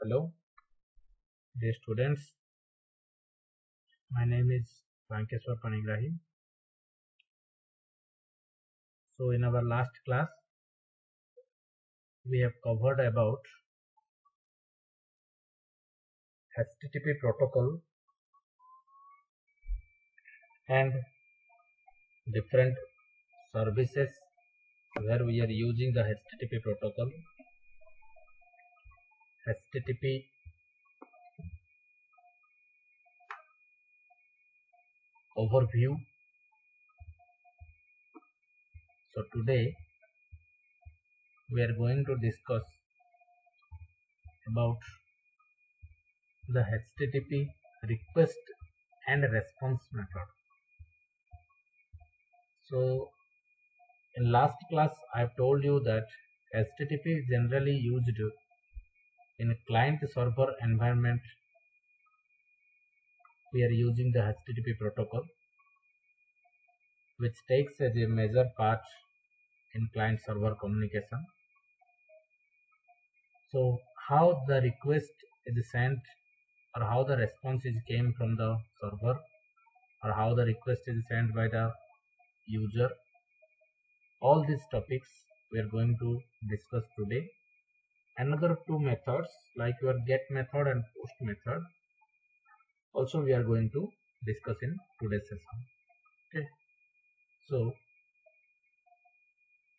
Hello, dear students. My name is Vankeshwar Panigrahi. So, in our last class, we have covered about HTTP protocol and different services where we are using the HTTP protocol. HTTP overview. So, today we are going to discuss about the HTTP request and response method. So, in last class, I have told you that HTTP is generally used in a client-server environment. We are using the HTTP protocol, which takes as a major part in client-server communication. So, how the request is sent, or how the response is came from the server, or how the request is sent by the user, all these topics we are going to discuss today. Another two methods like your get method and post method also we are going to discuss in today's session. Okay, so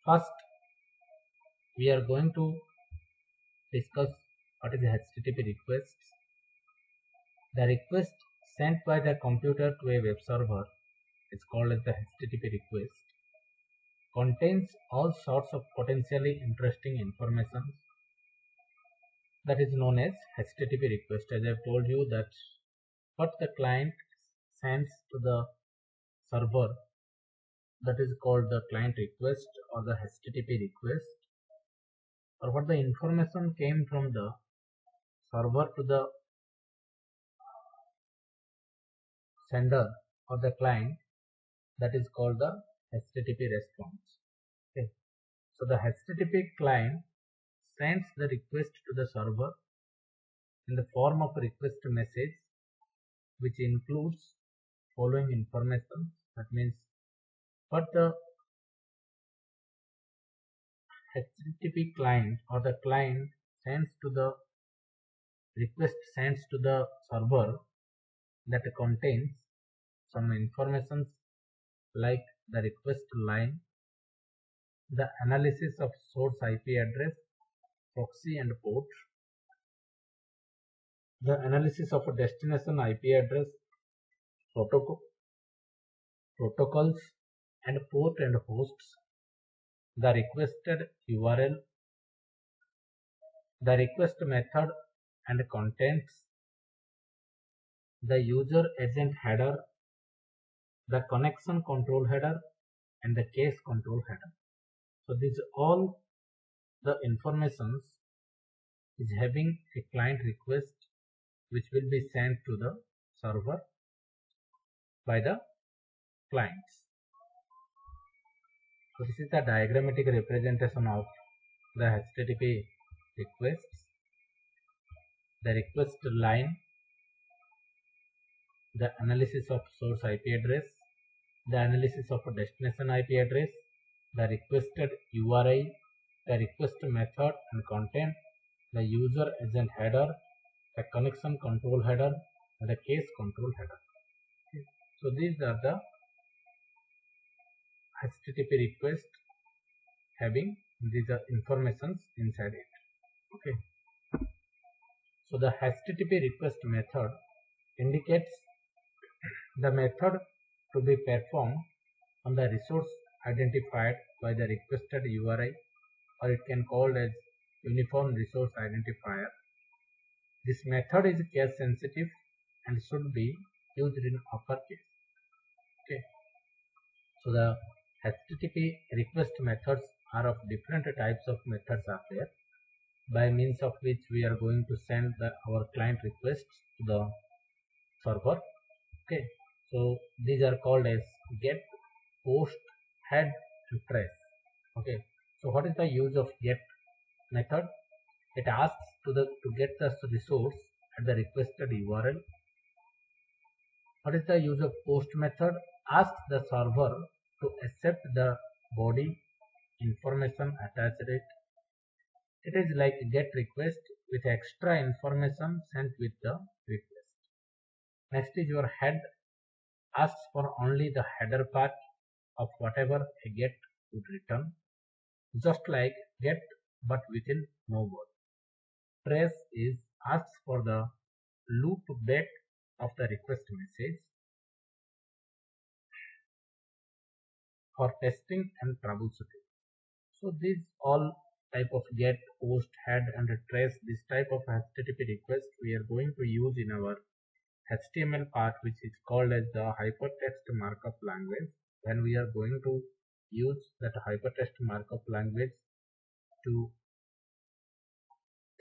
first we are going to discuss what is the HTTP request. The request sent by the computer to a web server is called as the HTTP request. Contains all sorts of potentially interesting information that is known as HTTP request. As I have told you that what the client sends to the server, that is called the client request or the HTTP request, or what the information came from the server to the sender or the client, that is called the HTTP response. Okay. So the HTTP client sends the request to the server in the form of a request message which includes following information. That means what the HTTP client or the client sends to the request sends to the server that contains some information like the request line, the analysis of source IP address, proxy and port, the analysis of a destination IP address, protocols and port and hosts, the requested URL, the request method and contents, the user agent header, the connection control header and the case control header. So these all the informations is having a client request which will be sent to the server by the clients. So this is the diagrammatic representation of the HTTP requests. The request line, the analysis of source IP address, the analysis of a destination IP address, the requested URI, the request method and content, the user agent header, the connection control header, and the case control header. Okay. So these are the HTTP request having these are informations inside it. Okay. So the HTTP request method indicates the method to be performed on the resource identified by the requested URI, or it can called as uniform resource identifier. This method is case sensitive and should be used in uppercase. Okay. So the HTTP request methods are of different types of methods are there, by means of which we are going to send our client requests to the server. Okay. So these are called as get, post, head and trace. Okay. So what is the use of get method? it asks to get the resource at the requested URL. What is the use of post method? Asks the server to accept the body information attached to it. It is like get request with extra information sent with the request. Next is your head. Asks for only the header part of whatever a get would return, just like get but within no body. Trace is asks for the loop back of the request message for testing and troubleshooting. So these all type of get, post, head and trace, this type of HTTP request we are going to use in our HTML part, which is called as the hypertext markup language. When we are going to use that hypertext markup language to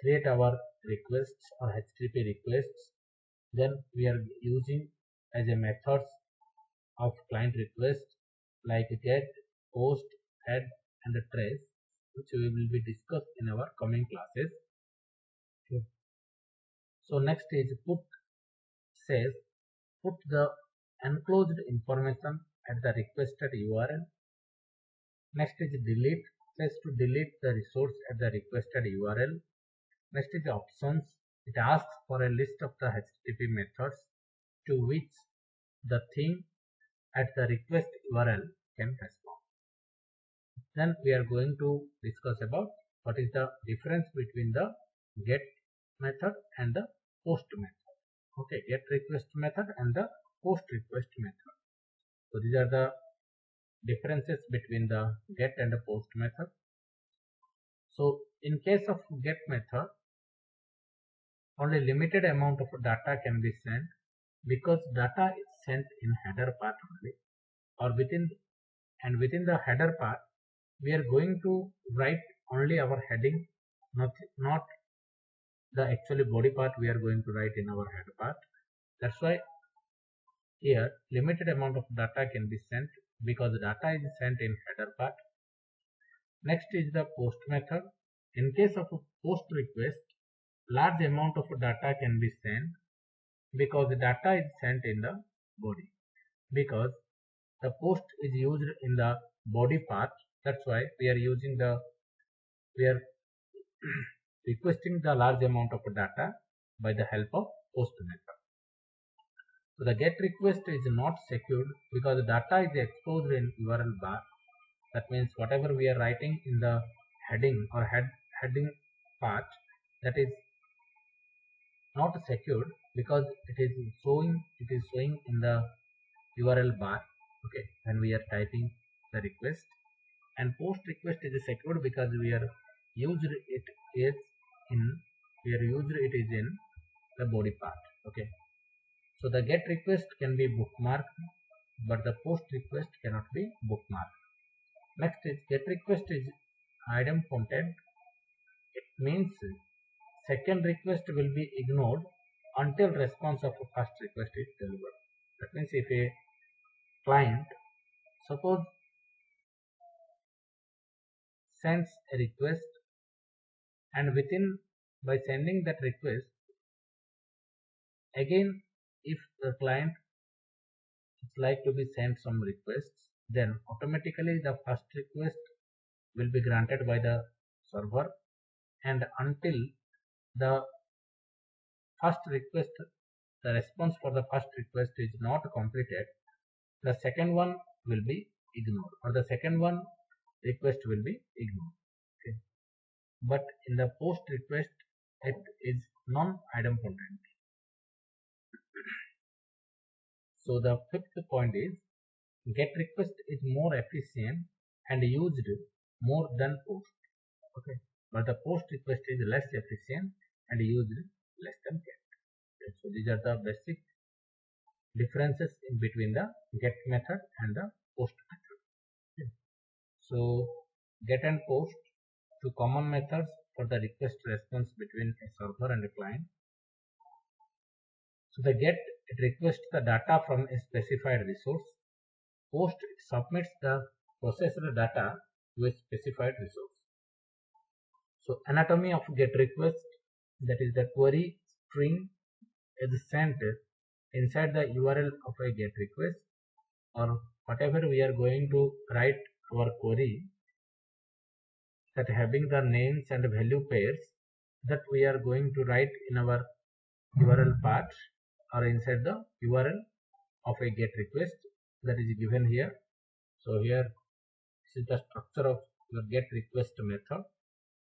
create our requests or HTTP requests, then we are using as a methods of client request like get, post, head and trace, which we will be discussed in our coming classes. Okay. So next is put. Says put the enclosed information at the requested URL. Next is delete. Says to delete the resource at the requested URL. Next is options. It asks for a list of the HTTP methods to which the thing at the request URL can respond. Then we are going to discuss about what is the difference between the get method and the post method. Okay, get request method and the post request method. So these are the differences between the get and the post method. So in case of get method, only limited amount of data can be sent because data is sent in header part only, or within the header part we are going to write only our heading, not the actually body part we are going to write in our header part. That's why here limited amount of data can be sent because data is sent in header part. Next is the post method. In case of a post request, large amount of data can be sent because the data is sent in the body, because the post is used in the body part. That's why we are requesting the large amount of data by the help of post method. So the get request is not secured because the data is exposed in URL bar. That means whatever we are writing in the heading or heading part, that is not secured because it is showing in the URL bar. Okay, when we are typing the request. And post request is secured because we are used it is in the body part. Okay, so the get request can be bookmarked, but the post request cannot be bookmarked. Next is get request is item content. It means second request will be ignored until response of a first request is delivered. That means if a client, suppose, sends a request and by sending that request, again if the client is like to be sent some requests, then automatically the first request will be granted by the server, and until the first request, the response for the first request is not completed, the second one will be ignored, or the second one request will be ignored. Okay. But in the post request, it is non-item content. So the fifth point is get request is more efficient and used more than post. Okay, but the post request is less efficient and used less than get. Okay. So these are the basic differences in between the get method and the post method. Okay. So get and post, two common methods for the request response between a server and a client. So the get, it requests the data from a specified resource. Post, it submits the processed data to a specified resource. So anatomy of GET request, that is the query string is sent inside the URL of a GET request, or whatever we are going to write our query that having the names and value pairs that we are going to write in our URL part or inside the URL of a GET request that is given here. So here this is the structure of your GET request method.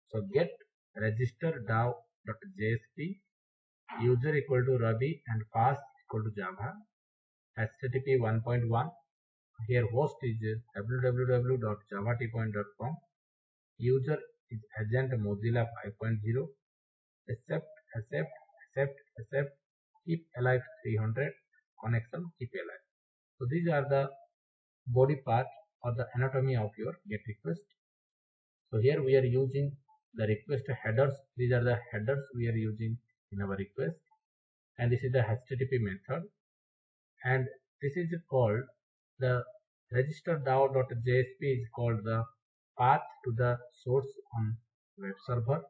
So get register DAO.jsp, user equal to Ruby and pass equal to Java, HTTP 1.1. Here host is www.javatpoint.com, user is agent Mozilla 5.0, accept, keep alive 300, connection keep alive. So these are the body part or the anatomy of your GET request. So here we are using the request headers. These are the headers we are using in our request, and this is the HTTP method, and this is called the register DAO.jsp is called the path to the source on web server,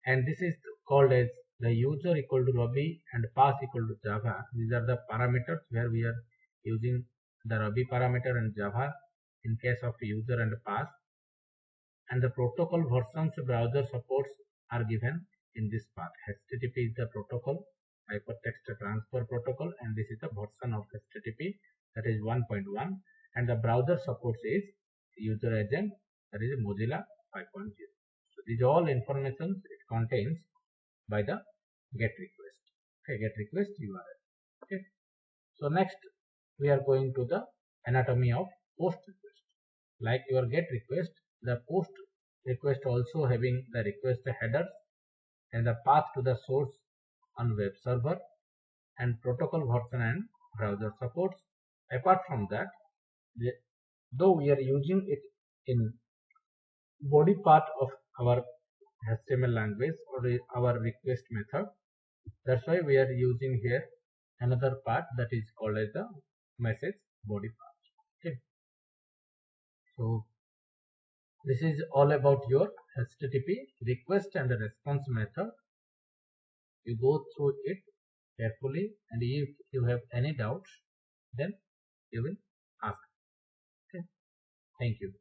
and this is called as the user equal to Ruby and pass equal to Java. These are the parameters where we are using the Ruby parameter and Java in case of user and pass, and the protocol versions browser supports are given in this path. HTTP is the protocol, hypertext transfer protocol, and this is the version of HTTP, that is 1.1, and the browser supports is user agent, that is Mozilla 5.0. So these all information it contains by the GET request. Okay, GET request URL. Okay. So next we are going to the anatomy of POST request. Like your GET request, the POST request also having the request headers and the path to the source on web server and protocol version and browser supports. Apart from that, though we are using it in body part of our HTML language or our request method, that's why we are using here another part that is called as the message body part. Okay. So this is all about your HTTP request and response method. You go through it carefully, and if you have any doubts, then you will ask. Okay. Thank you.